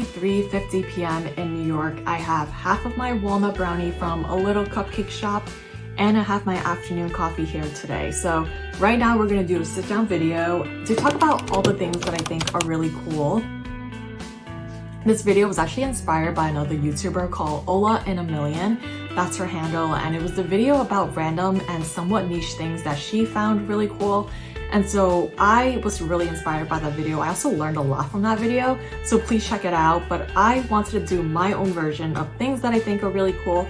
currently 3:50 p.m. in New York. I have half of my walnut brownie from a little cupcake shop and I have my afternoon coffee here today. So right now we're gonna do a sit down video to talk about all the things that I think are really cool. This video was actually inspired by another YouTuber called Ola in a Million. That's her handle, and it was the video about random and somewhat niche things that she found really cool. And so I was really inspired by that video. I also learned a lot from that video, so please check it out. But I wanted to do my own version of things that I think are really cool.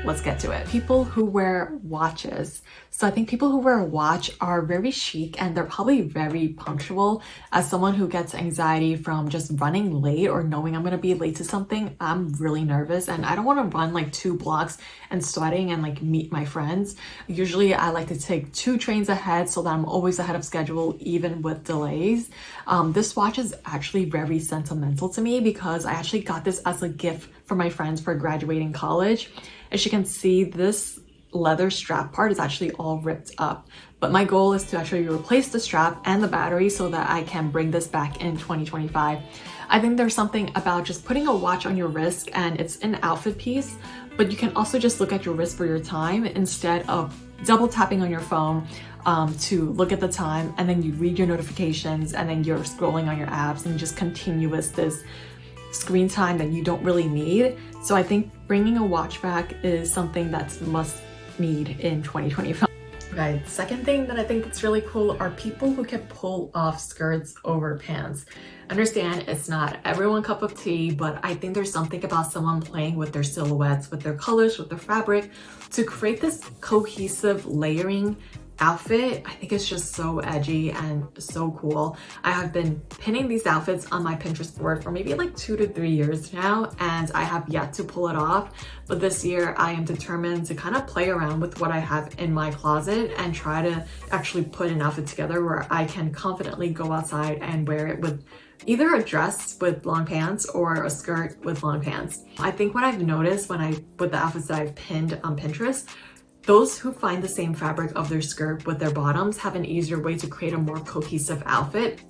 Let's get to it. People who wear watches. So I think people who wear a watch are very chic and they're probably very punctual. As someone who gets anxiety from just running late or knowing I'm gonna be late to something, I'm really nervous and I don't wanna run like 2 blocks and sweating and like meet my friends. Usually I like to take 2 trains ahead so that I'm always ahead of schedule, even with delays. This watch is actually very sentimental to me because I actually got this as a gift for my friends for graduating college. As you can see, this leather strap part is actually all ripped up, but my goal is to actually replace the strap and the battery so that I can bring this back in 2025. I think there's something about just putting a watch on your wrist, and it's an outfit piece, but you can also just look at your wrist for your time instead of double tapping on your phone to look at the time, and then you read your notifications and then you're scrolling on your apps and just continuous this screen time that you don't really need. So I think bringing a watch back is something that's must need in 2025. Okay, the second thing that I think that's really cool are people who can pull off skirts over pants. Understand it's not everyone's cup of tea, but I think there's something about someone playing with their silhouettes, with their colors, with their fabric to create this cohesive layering outfit. I think it's just so edgy and so cool. I have been pinning these outfits on my Pinterest board for maybe like 2 to 3 years now, and I have yet to pull it off. But this year I am determined to kind of play around with what I have in my closet and try to actually put an outfit together where I can confidently go outside and wear it with either a dress with long pants or a skirt with long pants. I think what I've noticed with the outfits that I've pinned on Pinterest, those who find the same fabric of their skirt with their bottoms have an easier way to create a more cohesive outfit.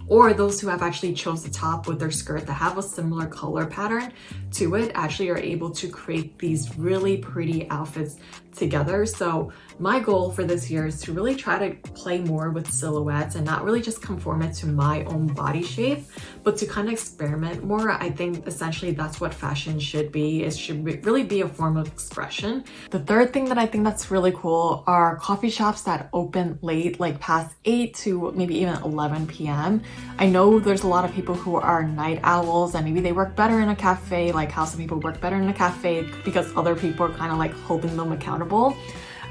Or those who have actually chose the top with their skirt that have a similar color pattern to it actually are able to create these really pretty outfits together. So my goal for this year is to really try to play more with silhouettes and not really just conform it to my own body shape, but to kind of experiment more. I think essentially that's what fashion should be. It should really be a form of expression. The third thing that I think that's really cool are coffee shops that open late, like past 8 to maybe even 11 p.m. I know there's a lot of people who are night owls and maybe they work better in a cafe, like how some people work better in a cafe because other people are kind of like holding them accountable.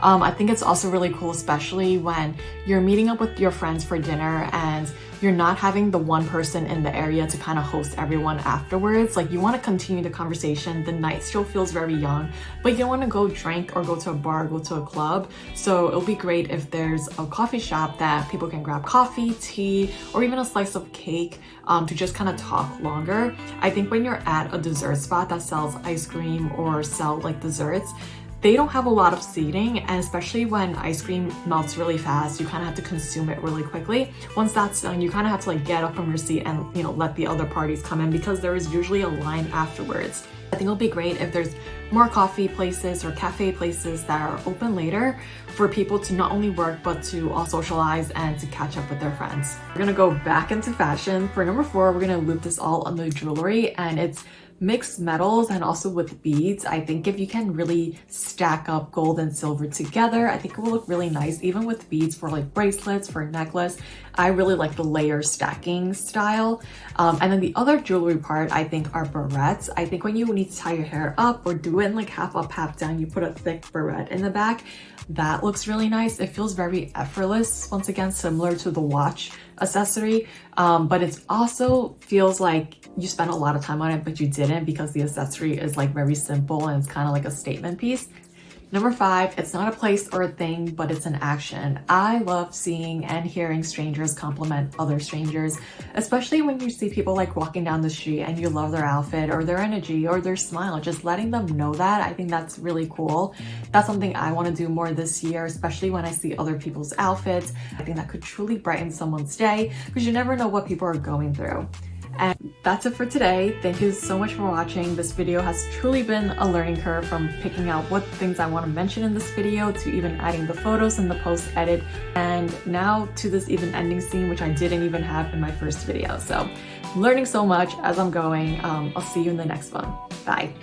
I think it's also really cool, especially when you're meeting up with your friends for dinner and you're not having the one person in the area to kind of host everyone afterwards. Like you want to continue the conversation. The night still feels very young, but you don't want to go drink or go to a bar, go to a club. So it'll be great if there's a coffee shop that people can grab coffee, tea, or even a slice of cake to just kind of talk longer. I think when you're at a dessert spot that sells ice cream or sell like desserts, they don't have a lot of seating, and especially when ice cream melts really fast, you kind of have to consume it really quickly. Once that's done, you kind of have to like get up from your seat and let the other parties come in because there is usually a line afterwards. I think it'll be great if there's more coffee places or cafe places that are open later for people to not only work but to all socialize and to catch up with their friends. We're gonna go back into fashion. For number 4, we're gonna loop this all on the jewelry, and it's mixed metals and also with beads. I think if you can really stack up gold and silver together, I think it will look really nice, even with beads for like bracelets, for a necklace. I really like the layer stacking style. And then the other jewelry part I think are barrettes. I think when you need to tie your hair up or do it in like half up, half down, you put a thick barrette in the back. That looks really nice. It feels very effortless, once again similar to the watch accessory, but it also feels like you spent a lot of time on it but you didn't, because the accessory is like very simple and it's kind of like a statement piece. Number 5, it's not a place or a thing, but it's an action. I love seeing and hearing strangers compliment other strangers, especially when you see people like walking down the street and you love their outfit or their energy or their smile. Just letting them know that, I think that's really cool. That's something I want to do more this year, especially when I see other people's outfits. I think that could truly brighten someone's day because you never know what people are going through. And that's it for today. Thank you so much for watching. This video has truly been a learning curve, from picking out what things I want to mention in this video to even adding the photos in the post edit, and now to this even ending scene, which I didn't even have in my first video. So I'm learning so much as I'm going. I'll see you in the next one. Bye.